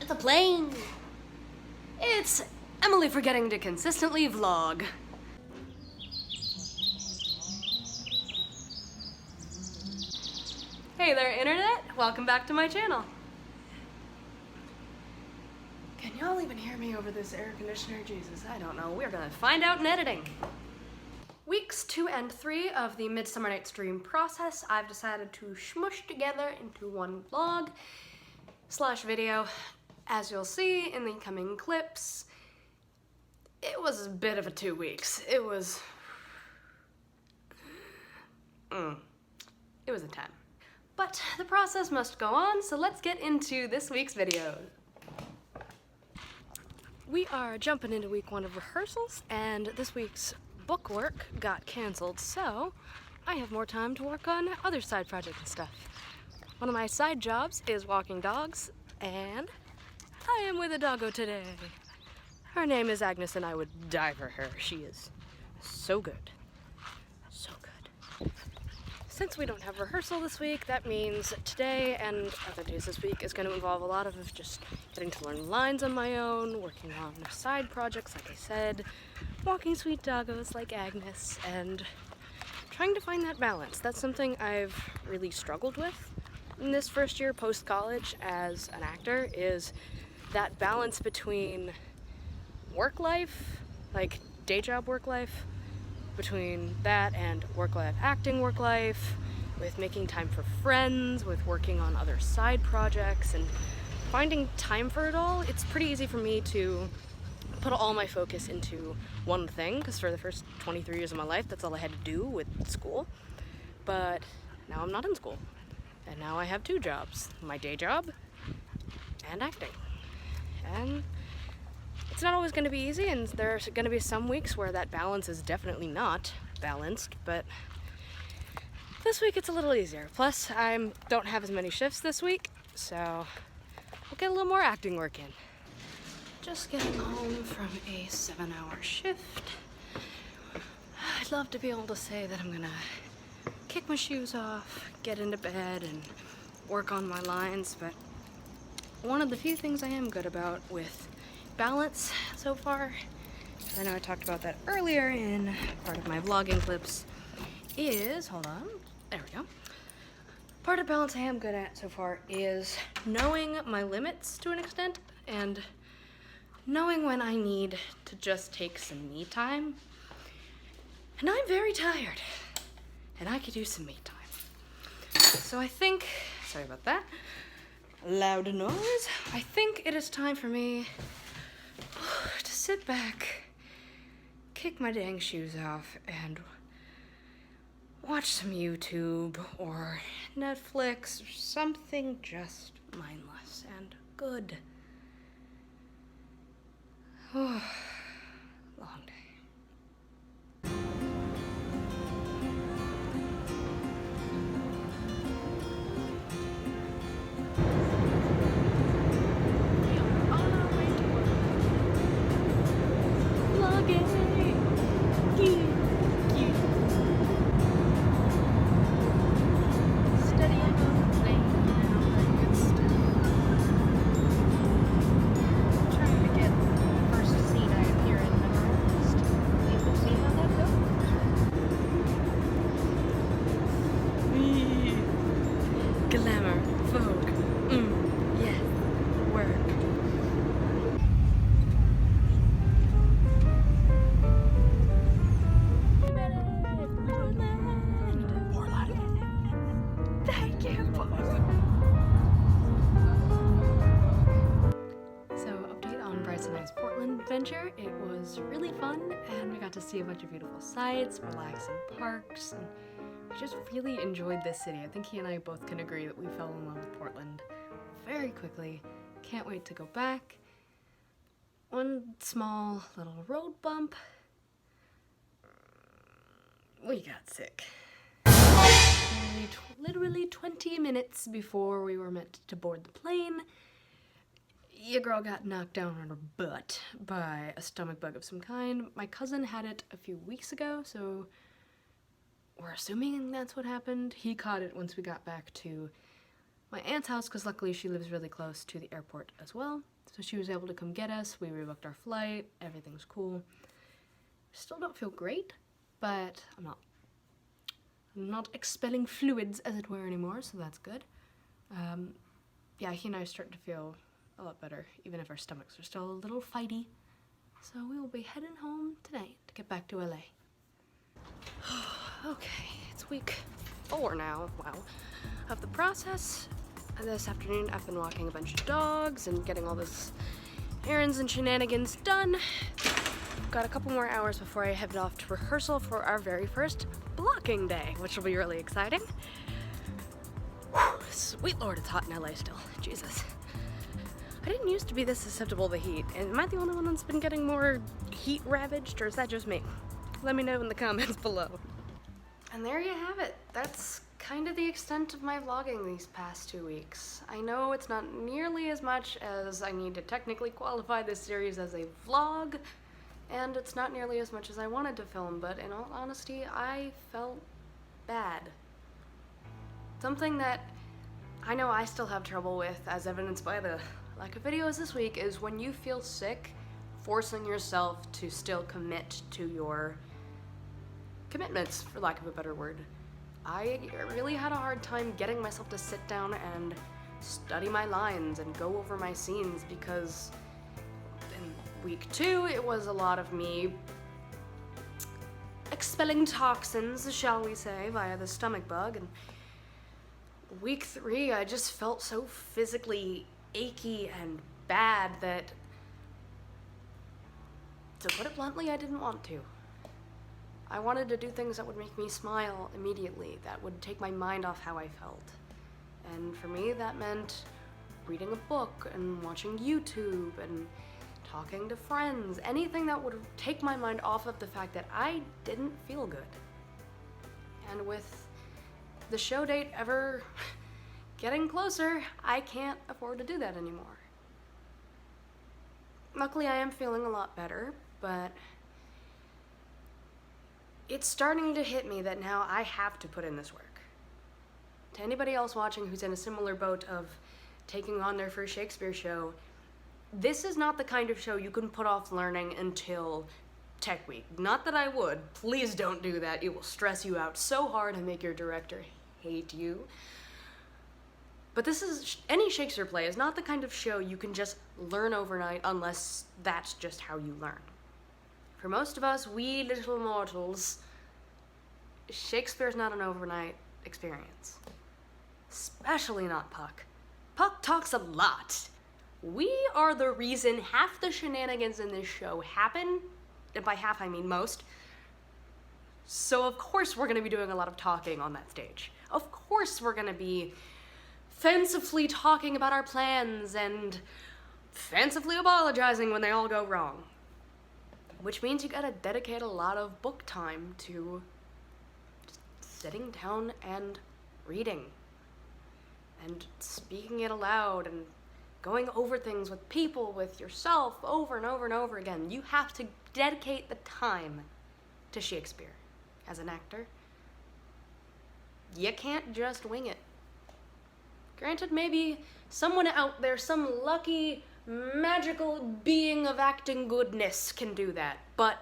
the plane. It's Emily forgetting to consistently vlog. Hey there, internet! Welcome back to my channel. Can y'all even hear me over this air conditioner? Jesus, I don't know. We're gonna find out in editing. Weeks 2 and 3 of the Midsummer Night's Dream process, I've decided to smush together into one vlog / video. As you'll see in the coming clips, it was a bit of a 2 weeks. It was intense. But the process must go on, so let's get into this week's video. We are jumping into week 1 of rehearsals, and this week's book work got canceled, so I have more time to work on other side projects and stuff. One of my side jobs is walking dogs, and I am with a doggo today. Her name is Agnes, and I would die for her. She is so good. So good. Since we don't have rehearsal this week, that means today and other days this week is going to involve a lot of just getting to learn lines on my own, working on side projects like I said, walking sweet doggos like Agnes, and trying to find that balance. That's something I've really struggled with in this first year post-college as an actor, is that balance between work life, like day job work life, between that and work life, acting work life, with making time for friends, with working on other side projects, and finding time for it all. It's pretty easy for me to put all my focus into one thing, because for the first 23 years of my life, that's all I had to do with school. But now I'm not in school, and now I have 2 jobs, my day job and acting. And it's not always going to be easy, and there's going to be some weeks where that balance is definitely not balanced, but this week it's a little easier. Plus, I don't have as many shifts this week, so I'll get a little more acting work in. Just getting home from a 7-hour shift. I'd love to be able to say that I'm gonna kick my shoes off, get into bed, and work on my lines, but one of the few things I am good about with balance so far, I know I talked about that earlier in part of my vlogging clips, is, hold on, there we go. Part of balance I am good at so far is knowing my limits to an extent, and knowing when I need to just take some me time. And I'm very tired, and I could use some me time. So I think, sorry about that, loud noise, I think it is time for me to sit back, kick my dang shoes off, and watch some YouTube or Netflix or something just mindless and good. Long day. Glamour, Vogue, yeah, work. Portland. Thank you, Portland. So, update on Bryce and I's Portland adventure. It was really fun, and we got to see a bunch of beautiful sights, relax in parks, and I just really enjoyed this city. I think he and I both can agree that we fell in love with Portland very quickly. Can't wait to go back. One small little road bump. We got sick. Literally 20 minutes before we were meant to board the plane, your girl got knocked down on her butt by a stomach bug of some kind. My cousin had it a few weeks ago, so we're assuming that's what happened. He caught it once we got back to my aunt's house, because luckily she lives really close to the airport as well. So she was able to come get us. We rebooked our flight. Everything's cool. Still don't feel great, but I'm not expelling fluids, as it were, anymore, so that's good. Yeah, he and I are starting to feel a lot better, even if our stomachs are still a little fighty. So we will be heading home tonight to get back to LA. Okay, it's week 4 now, wow, of the process. This afternoon I've been walking a bunch of dogs and getting all this errands and shenanigans done. Got a couple more hours before I head off to rehearsal for our very first blocking day, which will be really exciting. Whew, sweet Lord, it's hot in LA still. Jesus. I didn't used to be this susceptible to heat. Am I the only one that's been getting more heat ravaged, or is that just me? Let me know in the comments below. And there you have it. That's kind of the extent of my vlogging these past 2 weeks. I know it's not nearly as much as I need to technically qualify this series as a vlog, and it's not nearly as much as I wanted to film, but in all honesty, I felt bad. Something that I know I still have trouble with, as evidenced by the lack of videos this week, is when you feel sick, forcing yourself to still commit to your commitments, for lack of a better word. I really had a hard time getting myself to sit down and study my lines and go over my scenes, because in week 2 it was a lot of me expelling toxins, shall we say, via the stomach bug, and week 3 I just felt so physically achy and bad that, to put it bluntly, I didn't want to. I wanted to do things that would make me smile immediately, that would take my mind off how I felt. And for me, that meant reading a book and watching YouTube and talking to friends, anything that would take my mind off of the fact that I didn't feel good. And with the show date ever getting closer, I can't afford to do that anymore. Luckily, I am feeling a lot better, but it's starting to hit me that now I have to put in this work. To anybody else watching who's in a similar boat of taking on their first Shakespeare show, this is not the kind of show you can put off learning until Tech Week. Not that I would. Please don't do that. It will stress you out so hard and make your director hate you. But this is, any Shakespeare play is not the kind of show you can just learn overnight unless that's just how you learn. For most of us, we little mortals, Shakespeare's not an overnight experience. Especially not Puck. Puck talks a lot. We are the reason half the shenanigans in this show happen, and by half I mean most. So of course we're gonna be doing a lot of talking on that stage. Of course we're gonna be fancifully talking about our plans and fancifully apologizing when they all go wrong. Which means you gotta dedicate a lot of book time to just sitting down and reading and speaking it aloud and going over things with people, with yourself, over and over and over again. You have to dedicate the time to Shakespeare as an actor. You can't just wing it. Granted, maybe someone out there, some lucky magical being of acting goodness can do that, but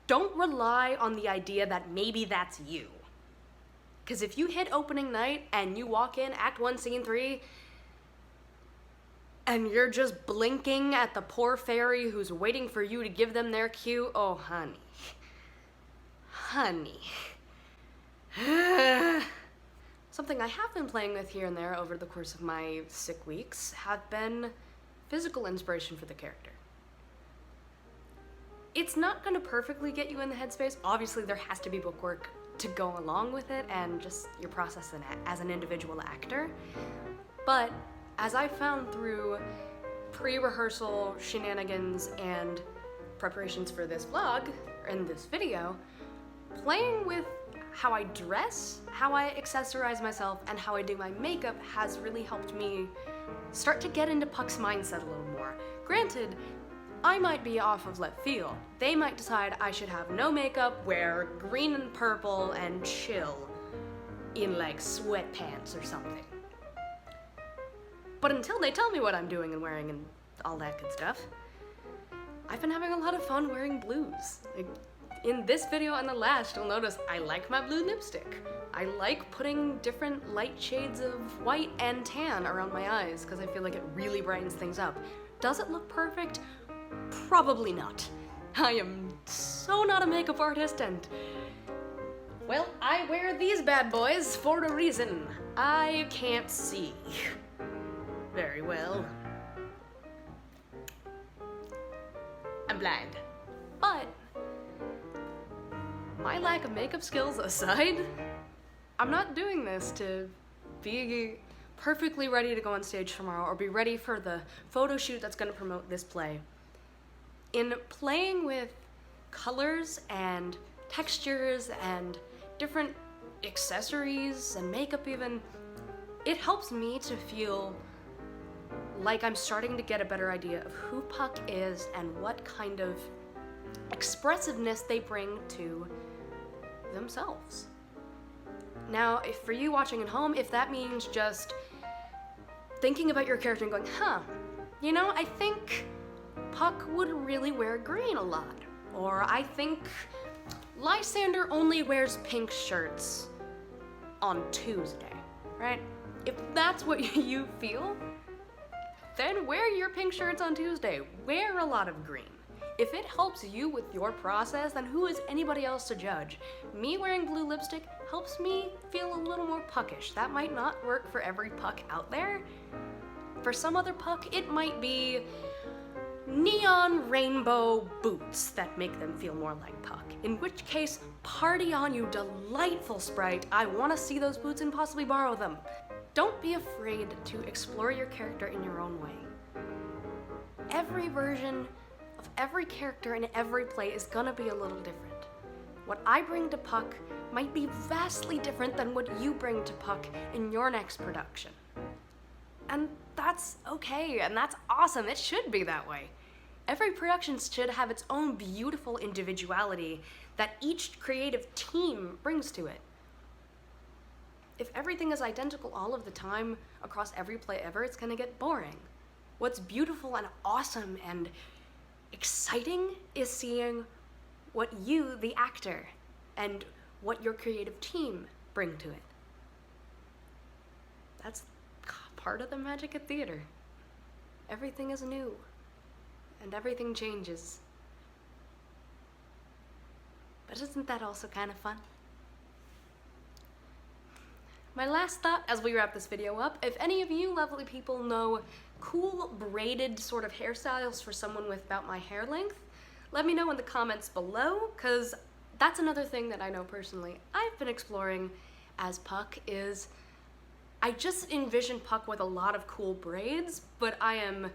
don't rely on the idea that maybe that's you. Because if you hit opening night and you walk in, act 1, scene 3, and you're just blinking at the poor fairy who's waiting for you to give them their cue, oh honey. Honey. Something I have been playing with here and there over the course of my sick weeks have been physical inspiration for the character. It's not going to perfectly get you in the headspace. Obviously, there has to be bookwork to go along with it and just your process as an individual actor. But as I found through pre-rehearsal shenanigans and preparations for this vlog, and this video, playing with how I dress, how I accessorize myself, and how I do my makeup has really helped me start to get into Puck's mindset a little more. Granted, I might be off of left field. They might decide I should have no makeup, wear green and purple, and chill in like sweatpants or something. But until they tell me what I'm doing and wearing and all that good stuff, I've been having a lot of fun wearing blues. Like, in this video and the last, you'll notice I like my blue lipstick. I like putting different light shades of white and tan around my eyes because I feel like it really brightens things up. Does it look perfect? Probably not. I am so not a makeup artist, and well, I wear these bad boys for a reason. I can't see very well. I'm blind. But my lack of makeup skills aside, I'm not doing this to be perfectly ready to go on stage tomorrow or be ready for the photo shoot that's going to promote this play. In playing with colors and textures and different accessories and makeup even, it helps me to feel like I'm starting to get a better idea of who Puck is and what kind of expressiveness they bring to themselves. Now, if for you watching at home, if that means just thinking about your character and going, you know, I think Puck would really wear green a lot. Or I think Lysander only wears pink shirts on Tuesday, right? If that's what you feel, then wear your pink shirts on Tuesday. Wear a lot of green. If it helps you with your process, then who is anybody else to judge? Me wearing blue lipstick helps me feel a little more puckish. That might not work for every Puck out there. For some other Puck, it might be neon rainbow boots that make them feel more like Puck. In which case, party on, you delightful sprite. I want to see those boots and possibly borrow them. Don't be afraid to explore your character in your own way. Every version of every character in every play is gonna be a little different. What I bring to Puck might be vastly different than what you bring to Puck in your next production. And that's okay, and that's awesome. It should be that way. Every production should have its own beautiful individuality that each creative team brings to it. If everything is identical all of the time across every play ever, it's gonna get boring. What's beautiful and awesome and exciting is seeing what you, the actor, and what your creative team bring to it. That's part of the magic of theater. Everything is new, and everything changes. But isn't that also kind of fun? My last thought as we wrap this video up, if any of you lovely people know cool braided sort of hairstyles for someone with about my hair length, let me know in the comments below, because that's another thing that I know personally I've been exploring as Puck is I just envision Puck with a lot of cool braids, but I am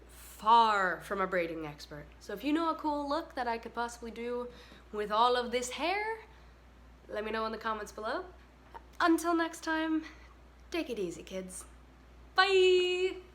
far from a braiding expert. So if you know a cool look that I could possibly do with all of this hair, let me know in the comments below. Until next time, take it easy, kids. Bye!